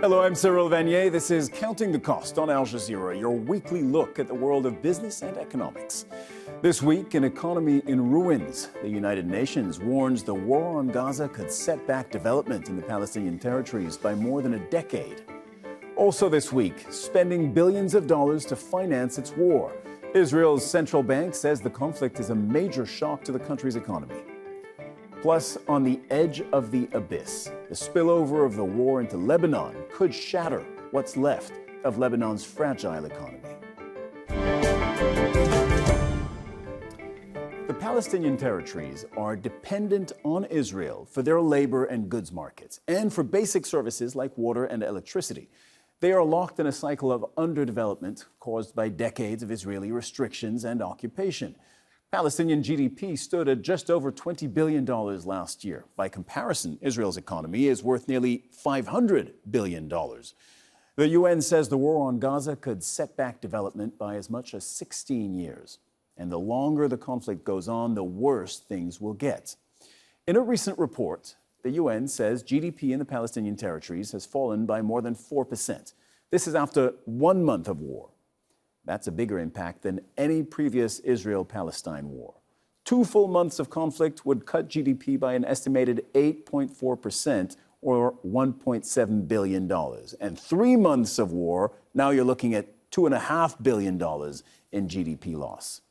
Hello, I'm Cyril Vanier. This is Counting the Cost on Al Jazeera, your weekly look at the world of business and economics. This week, an economy in ruins. The United Nations warns the war on Gaza could set back development in the Palestinian territories by more than a decade. Also this week, spending billions of dollars to finance its war. Israel's central bank says the conflict is a major shock to the country's economy. Plus, on the edge of the abyss, the spillover of the war into Lebanon could shatter what's left of Lebanon's fragile economy. The Palestinian territories are dependent on Israel for their labor and goods markets and for basic services like water and electricity. They are locked in a cycle of underdevelopment caused by decades of Israeli restrictions and occupation. Palestinian GDP stood at just over $20 billion last year. By comparison, Israel's economy is worth nearly $500 billion. The UN says the war on Gaza could set back development by as much as 16 years. And the longer the conflict goes on, the worse things will get. In a recent report, the UN says GDP in the Palestinian territories has fallen by more than 4%. This is after 1 month of war. That's a bigger impact than any previous Israel-Palestine war. 2 full months of conflict would cut GDP by an estimated 8.4% or $1.7 billion. And 3 months of war, now you're looking at $2.5 billion in GDP loss.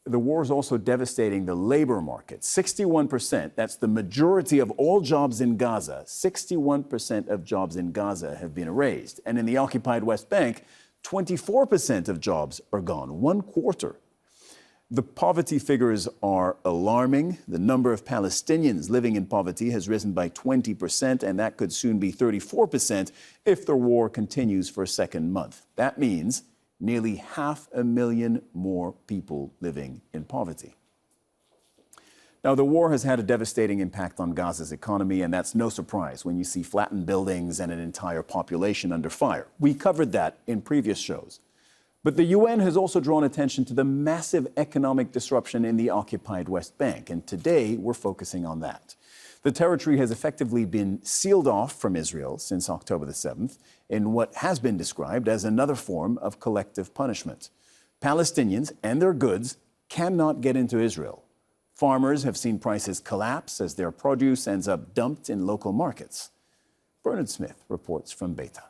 The war is also devastating the labor market. 61%, that's the majority of all jobs in Gaza. 61% of jobs in Gaza have been erased. And in the occupied West Bank, 24% of jobs are gone, 1/4. The poverty figures are alarming. The number of Palestinians living in poverty has risen by 20%, and that could soon be 34% if the war continues for a second month. That means nearly 500,000 more people living in poverty. Now, the war has had a devastating impact on Gaza's economy, and that's no surprise when you see flattened buildings and an entire population under fire. We covered that in previous shows. But the UN has also drawn attention to the massive economic disruption in the occupied West Bank, and today we're focusing on that. The territory has effectively been sealed off from Israel since October the 7th in what has been described as another form of collective punishment. Palestinians and their goods cannot get into Israel. Farmers have seen prices collapse as their produce ends up dumped in local markets. Bernard Smith reports from Beita.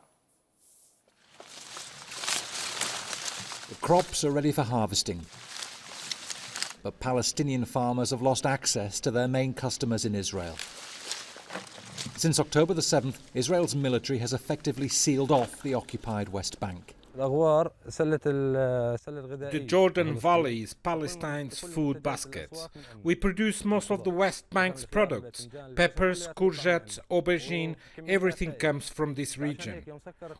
The crops are ready for harvesting, but Palestinian farmers have lost access to their main customers in Israel. Since October the 7th, Israel's military has effectively sealed off the occupied West Bank. The Jordan Valley is Palestine's food basket. We produce most of the West Bank's products. Peppers, courgettes, aubergine, everything comes from this region.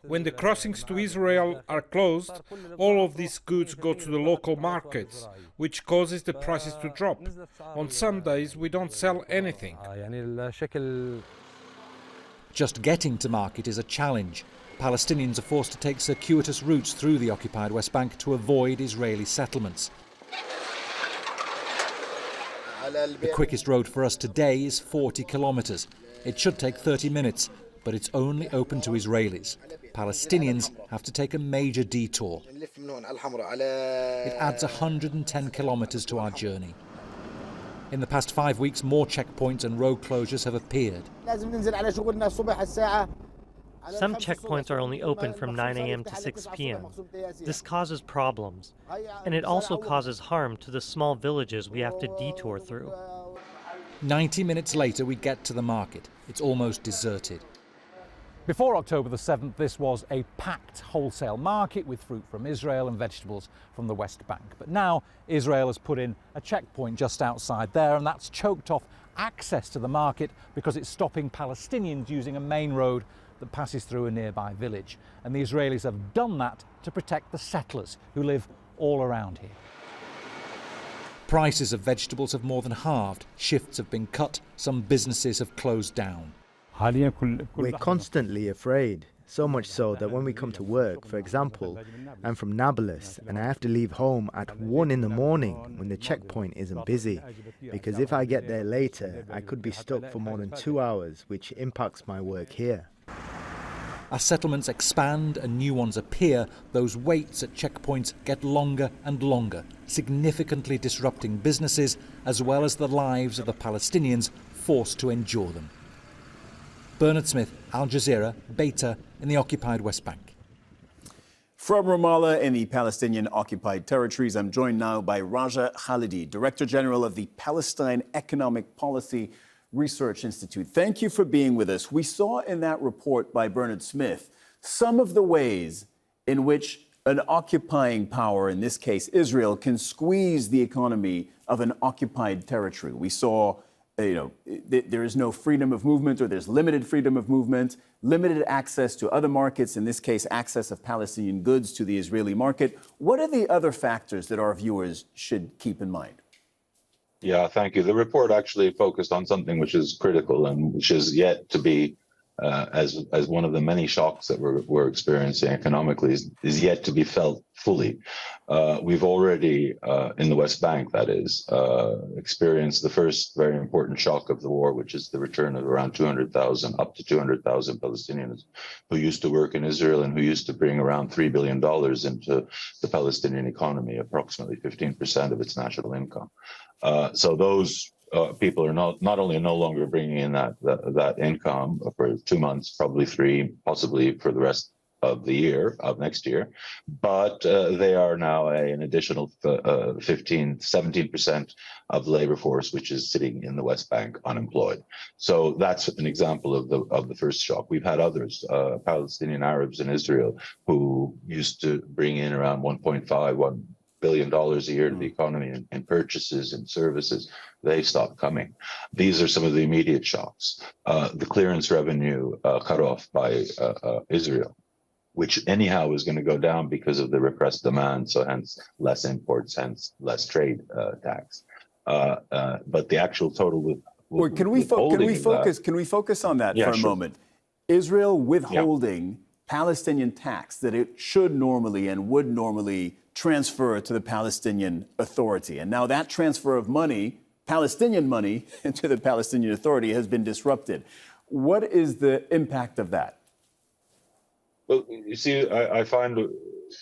When the crossings to Israel are closed, all of these goods go to the local markets, which causes the prices to drop. On some days, we don't sell anything. Just getting to market is a challenge. Palestinians are forced to take circuitous routes through the occupied West Bank to avoid Israeli settlements. The quickest road for us today is 40 kilometers. It should take 30 minutes, but it's only open to Israelis. Palestinians have to take a major detour. It adds 110 kilometers to our journey. In the past 5 weeks, more checkpoints and road closures have appeared. Some checkpoints are only open from 9 a.m. to 6 p.m. This causes problems, and it also causes harm to the small villages we have to detour through. 90 minutes later, we get to the market. It's almost deserted. Before October the 7th, this was a packed wholesale market with fruit from Israel and vegetables from the West Bank. But now Israel has put in a checkpoint just outside there, and that's choked off access to the market because it's stopping Palestinians using a main road that passes through a nearby village. And the Israelis have done that to protect the settlers who live all around here. Prices of vegetables have more than halved. Shifts have been cut. Some businesses have closed down. We're constantly afraid, so much so that when we come to work, for example, I'm from Nablus and I have to leave home at 1 in the morning when the checkpoint isn't busy, because if I get there later, I could be stuck for more than 2 hours, which impacts my work here. As settlements expand and new ones appear, those waits at checkpoints get longer and longer, significantly disrupting businesses as well as the lives of the Palestinians forced to endure them. Bernard Smith, Al Jazeera, Beta in the occupied West Bank. From Ramallah in the Palestinian-occupied territories, I'm joined now by Raja Khalidi, Director General of the Palestine Economic Policy Research Institute. Thank you for being with us. We saw in that report by Bernard Smith some of the ways in which an occupying power, in this case Israel, can squeeze the economy of an occupied territory. We saw there is no freedom of movement, or there's limited freedom of movement, limited access to other markets, in this case, access of Palestinian goods to the Israeli market. What are the other factors that our viewers should keep in mind? Yeah, thank you. The report actually focused on something which is critical and which is yet to be, as one of the many shocks that we're experiencing economically, is yet to be felt fully. We've already, in the West Bank, that is, experienced the first very important shock of the war, which is the return of around 200,000, up to 200,000 Palestinians who used to work in Israel and who used to bring around $3 billion into the Palestinian economy, approximately 15% of its national income. So those people are not only no longer bringing in that income for 2 months, probably 3, possibly for the rest of the year, of next year, but they are now an additional 17% of the labor force, which is sitting in the West Bank unemployed. So that's an example of the first shock. We've had others, Palestinian Arabs in Israel, who used to bring in around $1.1 billion a year to the economy in purchases and services. They stopped coming. These are some of the immediate shocks. The clearance revenue cut off by Israel, which anyhow is going to go down because of the repressed demand, so hence less imports, hence less trade tax. But the actual total can we focus on that for a moment? Israel withholding Palestinian tax that it should normally and would normally transfer to the Palestinian Authority. And now that transfer of money, Palestinian money, to the Palestinian Authority has been disrupted. What is the impact of that? Well, you see, I find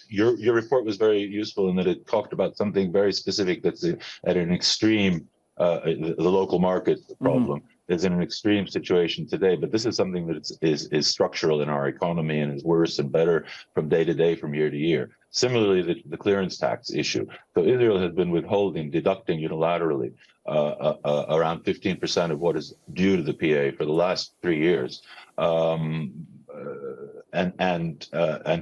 your report was very useful in that it talked about something very specific that's at an extreme, the local market problem is in an extreme situation today. But this is something that is structural in our economy and is worse and better from day to day, from year to year. Similarly, the clearance tax issue. So Israel has been deducting unilaterally around 15% of what is due to the PA for the last 3 years. And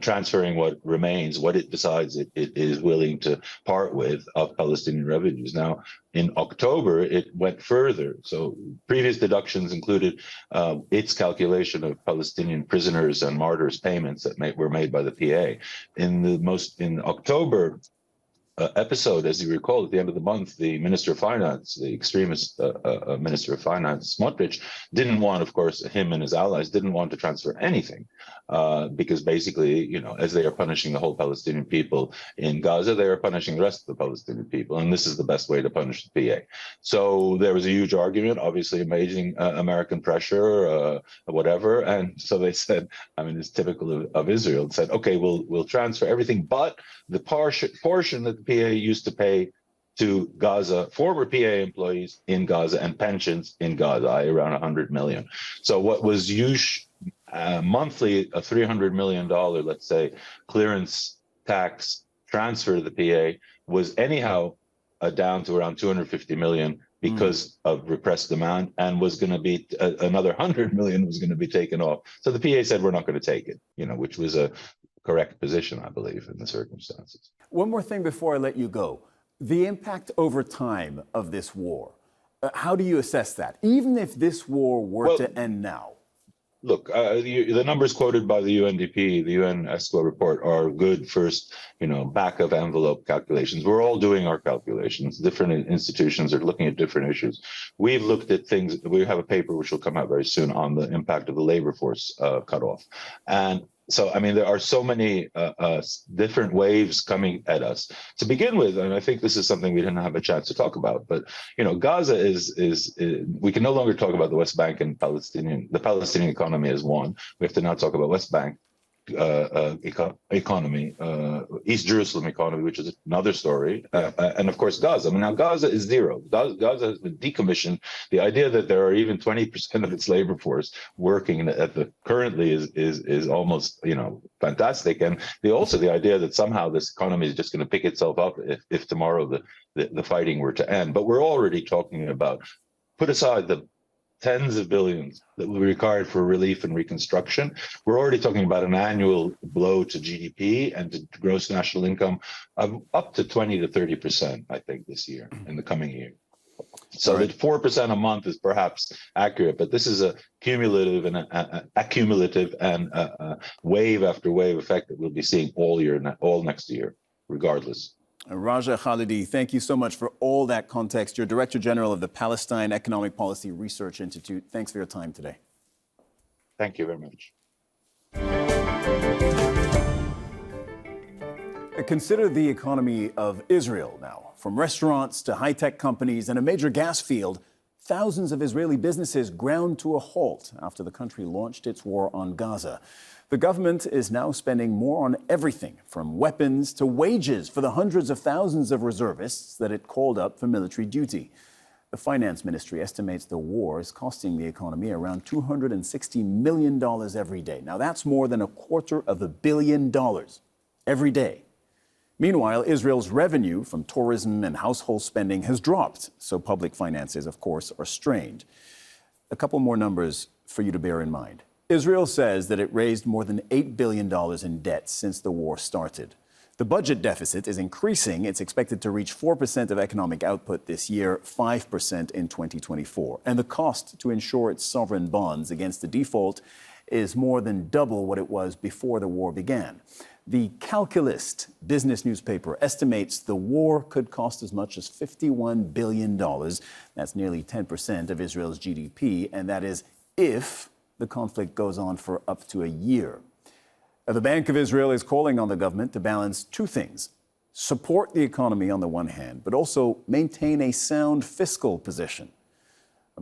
transferring what remains, what it decides it is willing to part with of Palestinian revenues. Now, in October, it went further. So previous deductions included its calculation of Palestinian prisoners and martyrs payments that were made by the PA. In October episode, as you recall, at the end of the month, the Minister of Finance, the extremist Minister of Finance, Smotrich, didn't want, of course, him and his allies didn't want to transfer anything because basically, as they are punishing the whole Palestinian people in Gaza, they are punishing the rest of the Palestinian people. And this is the best way to punish the PA. So there was a huge argument, obviously amazing American pressure, whatever. And so they said, it's typical of Israel, said, okay, we'll transfer everything, but the portion that the PA used to pay to Gaza, former PA employees in Gaza and pensions in Gaza, around 100 million. So what was monthly a $300 million, let's say, clearance tax transfer to the PA was anyhow down to around 250 million because of repressed demand, and was going to be another 100 million was going to be taken off. So the PA said, we're not going to take it, which was a correct position, I believe, in the circumstances. One more thing before I let you go. The impact over time of this war, how do you assess that? Even if this war were to end now? Look, the numbers quoted by the UNDP, the UN ESCO report, are good first, back of envelope calculations. We're all doing our calculations. Different institutions are looking at different issues. We've looked at things. We have a paper which will come out very soon on the impact of the labor force cutoff. And So, I mean, there are so many different waves coming at us. To begin with, and I think this is something we didn't have a chance to talk about, but Gaza is we can no longer talk about the West Bank and the Palestinian economy as one. We have to now talk about West Bank economy, East Jerusalem economy, which is another story, and of course Gaza. I mean, now Gaza is zero. Gaza has been decommissioned. The idea that there are even 20% of its labor force working currently is almost fantastic. And the idea that somehow this economy is just going to pick itself up if tomorrow the fighting were to end. But we're already talking about, put aside the tens of billions that will be required for relief and reconstruction. We're already talking about an annual blow to GDP and to gross national income of up to 20 to 30%, I think, this year, in the coming year. So that 4% a month is perhaps accurate, but this is a cumulative and accumulative and wave after wave effect that we'll be seeing all next year, regardless. Raja Khalidi, thank you so much for all that context. You're Director General of the Palestine Economic Policy Research Institute. Thanks for your time today. Thank you very much. Consider the economy of Israel now. From restaurants to high-tech companies and a major gas field, thousands of Israeli businesses ground to a halt after the country launched its war on Gaza. The government is now spending more on everything from weapons to wages for the hundreds of thousands of reservists that it called up for military duty. The finance ministry estimates the war is costing the economy around $260 million every day. Now, that's more than $250 million every day. Meanwhile, Israel's revenue from tourism and household spending has dropped, so public finances, of course, are strained. A couple more numbers for you to bear in mind. Israel says that it raised more than $8 billion in debt since the war started. The budget deficit is increasing. It's expected to reach 4% of economic output this year, 5% in 2024. And the cost to insure its sovereign bonds against the default is more than double what it was before the war began. The Calculist business newspaper estimates the war could cost as much as $51 billion. That's nearly 10% of Israel's GDP, and that is if the conflict goes on for up to a year. The Bank of Israel is calling on the government to balance two things: support the economy on the one hand, but also maintain a sound fiscal position.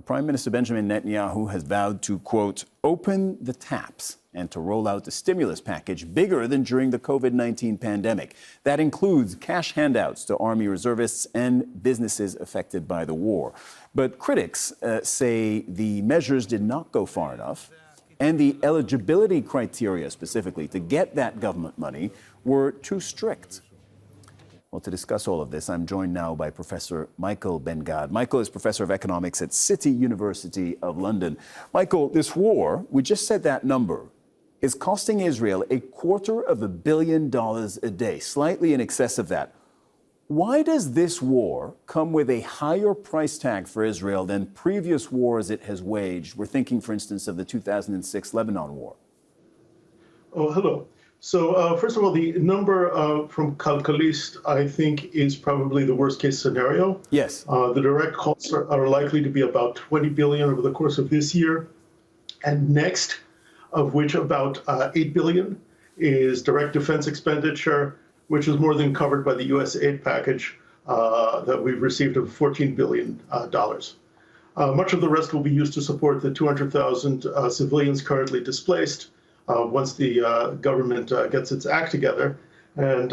Prime Minister Benjamin Netanyahu has vowed to, quote, open the taps and to roll out a stimulus package bigger than during the COVID-19 pandemic. That includes cash handouts to Army reservists and businesses affected by the war. But critics say the measures did not go far enough, and the eligibility criteria specifically to get that government money were too strict. Well, to discuss all of this, I'm joined now by Professor Michael Ben-Gad. Michael is Professor of Economics at City University of London. Michael, this war, we just said that number, is costing Israel $250 million a day, slightly in excess of that. Why does this war come with a higher price tag for Israel than previous wars it has waged? We're thinking, for instance, of the 2006 Lebanon war. Oh, hello. So first of all, the number from Calculist, I think, is probably the worst case scenario. Yes. The direct costs are likely to be about $20 billion over the course of this year and next, of which about $8 billion is direct defense expenditure, which is more than covered by the U.S. aid package that we've received of $14 billion. Much of the rest will be used to support the 200,000 civilians currently displaced once the government gets its act together, and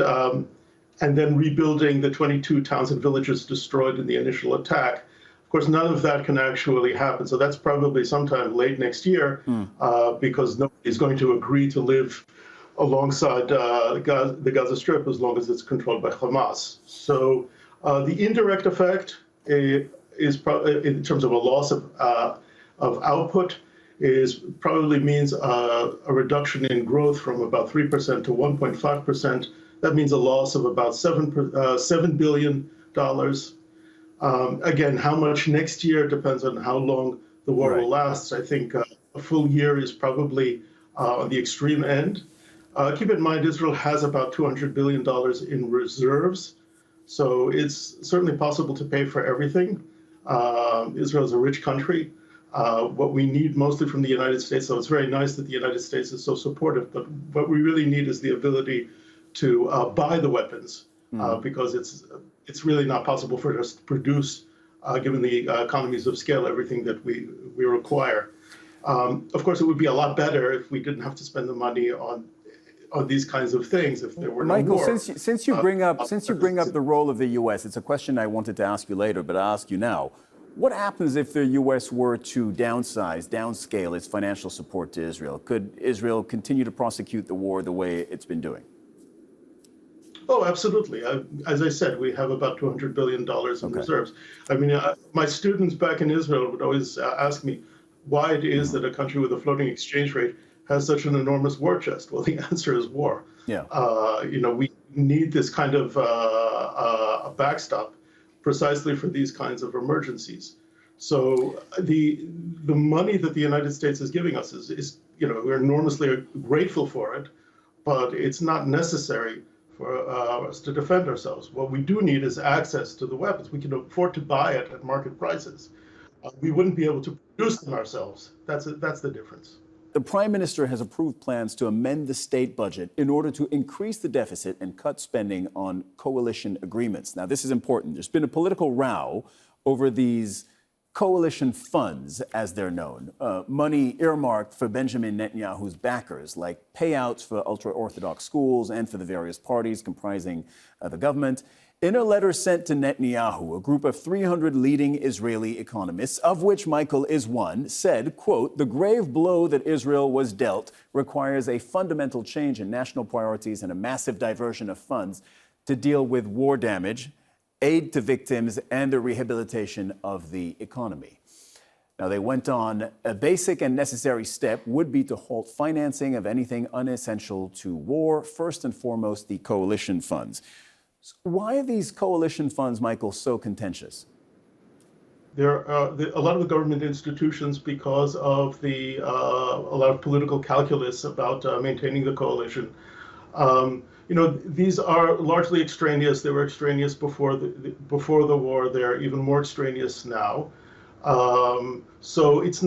then rebuilding the 22 towns and villages destroyed in the initial attack. Of course, none of that can actually happen, so that's probably sometime late next year because nobody's going to agree to live alongside the Gaza Strip as long as it's controlled by Hamas. So the indirect effect is in terms of a loss of output probably means a reduction in growth from about 3% to 1.5%. That means a loss of about $7 billion. Again, how much next year depends on how long the war will last. I think a full year is probably on the extreme end. Keep in mind, Israel has about $200 billion in reserves, so it's certainly possible to pay for everything. Israel is a rich country. What we need mostly from the United States, so it's very nice that the United States is so supportive, but what we really need is the ability to buy the weapons, because it's really not possible for us to produce, given the economies of scale, everything that we require. Of course, it would be a lot better if we didn't have to spend the money on these kinds of things if there were no Michael, war. since you bring up the role of the U.S., it's a question I wanted to ask you later, but I'll ask you now. What happens if the U.S. were to downscale its financial support to Israel? Could Israel continue to prosecute the war the way it's been doing? Oh, absolutely. As I said, we have about $200 billion in reserves. I mean, my students back in Israel would always ask me why it is that a country with a floating exchange rate has such an enormous war chest. Well, the answer is war. Yeah. We need this kind of a backstop precisely for these kinds of emergencies. So the money that the United States is giving us is we're enormously grateful for it, but it's not necessary for us to defend ourselves. What we do need is access to the weapons. We can afford to buy it at market prices. We wouldn't be able to produce them ourselves. That's the difference. The Prime Minister has approved plans to amend the state budget in order to increase the deficit and cut spending on coalition agreements. Now, this is important. There's been a political row over these coalition funds, as they're known, money earmarked for Benjamin Netanyahu's backers, like payouts for ultra-Orthodox schools and for the various parties comprising the government. In a letter sent to Netanyahu, a group of 300 leading Israeli economists, of which Michael is one, said, quote, "The grave blow that Israel was dealt requires a fundamental change in national priorities and a massive diversion of funds to deal with war damage, aid to victims, and the rehabilitation of the economy." Now, they went on, a basic and necessary step would be to halt financing of anything unessential to war, first and foremost the coalition funds. Why are these coalition funds, Michael, so contentious? There are a lot of the government institutions, because of a lot of political calculus about maintaining the coalition. These are largely extraneous. They were extraneous before the war. They're even more extraneous now. So it's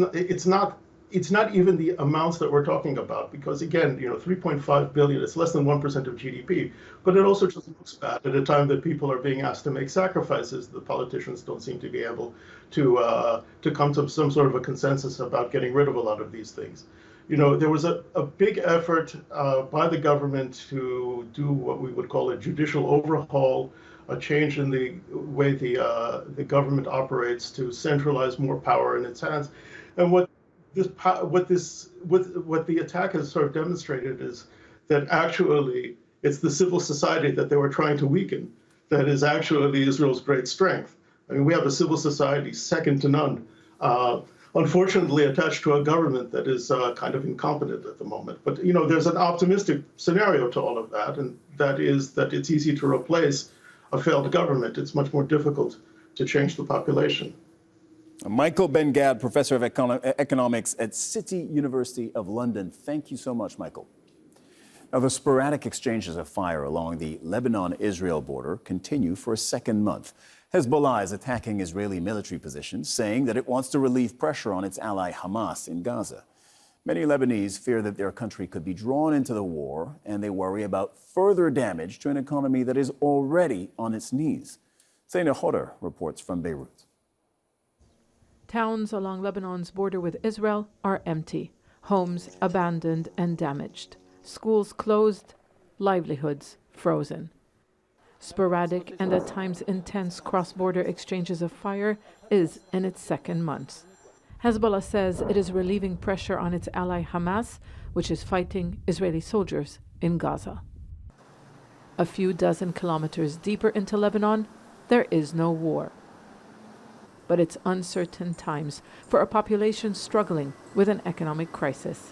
not even the amounts that we're talking about, because again, 3.5 billion, it's less than 1% of GDP, but it also just looks bad at a time that people are being asked to make sacrifices. The politicians don't seem to be able to come to some sort of a consensus about getting rid of a lot of these things. There was a big effort by the government to do what we would call a judicial overhaul, a change in the way the government operates to centralize more power in its hands. And what the attack has sort of demonstrated is that actually it's the civil society that they were trying to weaken that is actually Israel's great strength. I mean, we have a civil society second to none, unfortunately attached to a government that is kind of incompetent at the moment. But there's an optimistic scenario to all of that, and that is that it's easy to replace a failed government. It's much more difficult to change the population. Michael Ben-Gad, professor of economics at City University of London. Thank you so much, Michael. Now, the sporadic exchanges of fire along the Lebanon-Israel border continue for a second month. Hezbollah is attacking Israeli military positions, saying that it wants to relieve pressure on its ally Hamas in Gaza. Many Lebanese fear that their country could be drawn into the war, and they worry about further damage to an economy that is already on its knees. Zaina Hodder reports from Beirut. Towns along Lebanon's border with Israel are empty, homes abandoned and damaged, schools closed, livelihoods frozen. Sporadic and at times intense cross-border exchanges of fire is in its second month. Hezbollah says it is relieving pressure on its ally Hamas, which is fighting Israeli soldiers in Gaza. A few dozen kilometers deeper into Lebanon, there is no war. But it's uncertain times for a population struggling with an economic crisis.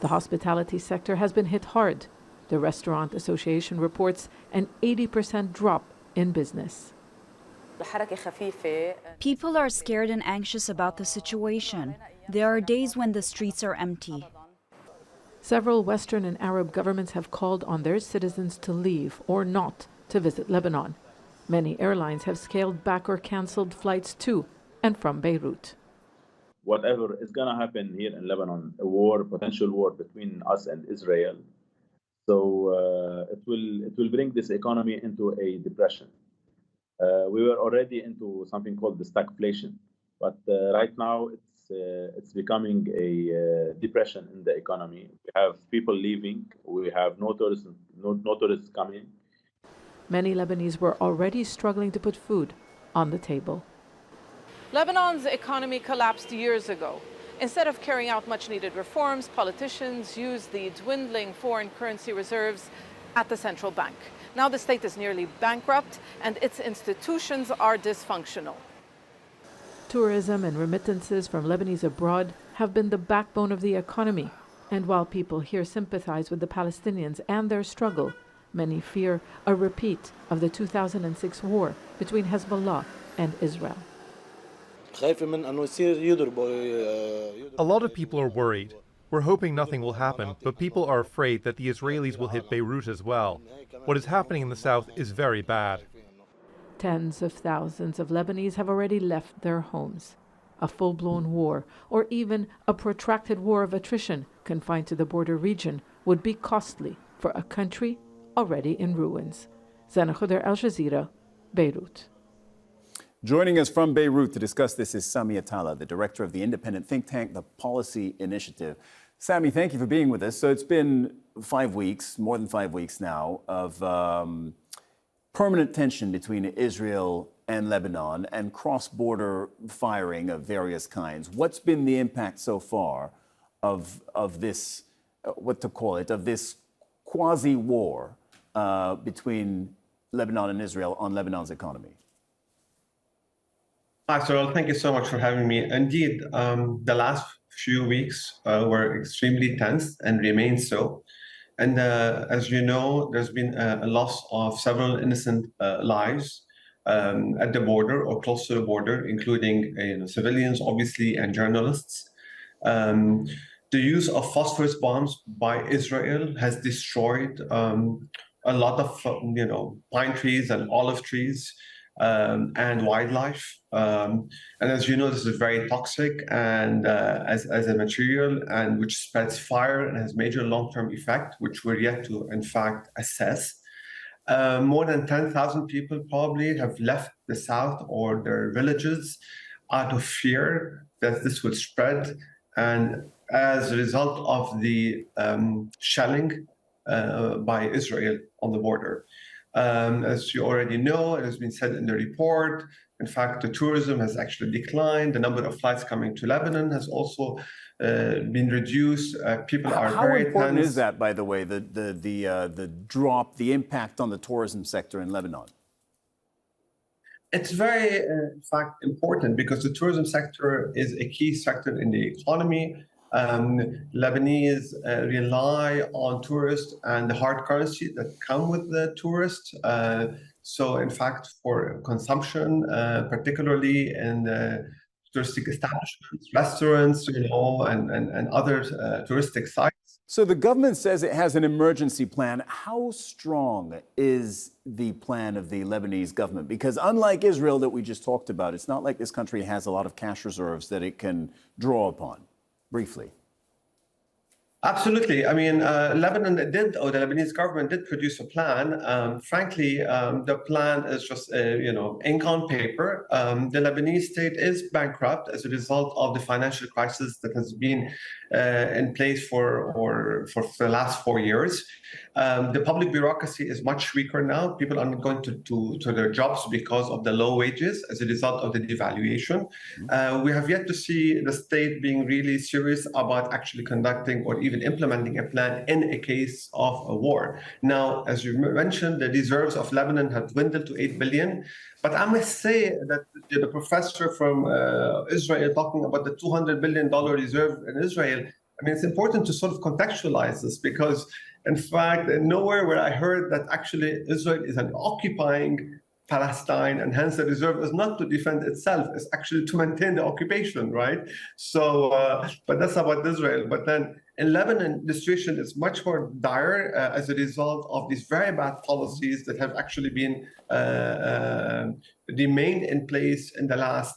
The hospitality sector has been hit hard. The Restaurant Association reports an 80% drop in business. People are scared and anxious about the situation. There are days when the streets are empty. Several Western and Arab governments have called on their citizens to leave or not to visit Lebanon. Many airlines have scaled back or canceled flights to and from Beirut. whatever is going to happen here in Lebanon, a war, potential war between us and Israel. So it will bring this economy into a depression. We were already into something called the stagflation, but right now it's becoming a depression in the economy. We have people leaving. We have no tourists coming. Many Lebanese were already struggling to put food on the table. Lebanon's economy collapsed years ago. Instead of carrying out much-needed reforms, politicians used the dwindling foreign currency reserves at the central bank. Now the state is nearly bankrupt and its institutions are dysfunctional. Tourism and remittances from Lebanese abroad have been the backbone of the economy. And while people here sympathize with the Palestinians and their struggle, many fear a repeat of the 2006 war between Hezbollah and Israel. A lot of people are worried. We're hoping nothing will happen, but people are afraid that the Israelis will hit Beirut as well. What is happening in the south is very bad. Tens of thousands of Lebanese have already left their homes. A full-blown war, or even a protracted war of attrition confined to the border region, would be costly for a country already in ruins. Zana Khuder, Al Jazeera, Beirut. Joining us from Beirut to discuss this is Sami Atala, the director of the independent think tank, the Policy Initiative. Sami, thank you for being with us. So it's been 5 weeks, more than 5 weeks now, of permanent tension between Israel and Lebanon and cross-border firing of various kinds. What's been the impact so far of this, what to call it, of this quasi-war between Lebanon and Israel on Lebanon's economy? Hi, Cyril. Thank you so much for having me. Indeed, the last few weeks were extremely tense and remain so. And as you know, there's been a loss of several innocent lives at the border or close to the border, including civilians, obviously, and journalists. The use of phosphorus bombs by Israel has destroyed a lot of pine trees and olive trees. And wildlife. And as you know, this is very toxic and as a material, and which spreads fire and has major long-term effect, which we're yet to, in fact, assess. More than 10,000 people probably have left the south or their villages out of fear that this would spread. And as a result of the shelling by Israel on the border. As you already know, it has been said in the report, in fact, the tourism has actually declined. The number of flights coming to Lebanon has also been reduced. People are very tense. How important is that, by the way, the drop, the impact on the tourism sector in Lebanon? It's very, in fact, important because the tourism sector is a key sector in the economy. Lebanese rely on tourists and the hard currency that come with the tourists. So, in fact, for consumption, particularly in touristic establishments, restaurants, and other touristic sites. So the government says it has an emergency plan. How strong is the plan of the Lebanese government? Because unlike Israel that we just talked about, it's not like this country has a lot of cash reserves that it can draw upon. Briefly. Absolutely. I mean, the Lebanese government did produce a plan. Frankly, the plan is just, ink on paper. The Lebanese state is bankrupt as a result of the financial crisis that has been in place for the last 4 years. The public bureaucracy is much weaker now. People are not going to their jobs because of the low wages as a result of the devaluation. We have yet to see the state being really serious about actually conducting or even implementing a plan in a case of a war. Now, as you mentioned, the reserves of Lebanon have dwindled to 8 billion. But I must say that the professor from Israel talking about the $200 billion reserve in Israel, I mean, it's important to sort of contextualize this because, in fact, nowhere where I heard that actually Israel is an occupying Palestine, and hence the reserve is not to defend itself, it's actually to maintain the occupation, right? So, but that's about Israel. But then in Lebanon, the situation is much more dire as a result of these very bad policies that have actually been remained in place in the last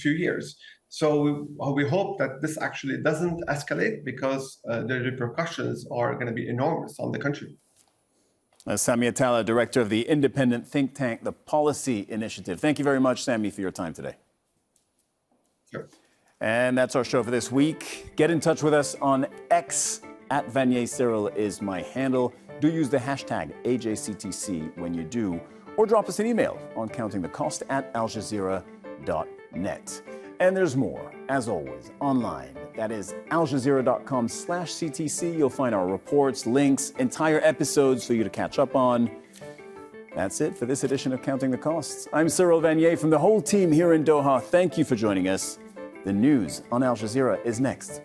few years. So we hope that this actually doesn't escalate, because the repercussions are going to be enormous on the country. Sami Atala, director of the independent think tank, the Policy Initiative. Thank you very much, Sami, for your time today. Sure. And that's our show for this week. Get in touch with us on X. @VanierCyril is my handle. Do use the hashtag AJCTC when you do, or drop us an email on countingthecost@aljazeera.net. And there's more, as always, online. That is aljazeera.com/CTC. You'll find our reports, links, entire episodes for you to catch up on. That's it for this edition of Counting the Costs. I'm Cyril Vanier from the whole team here in Doha. Thank you for joining us. The news on Al Jazeera is next.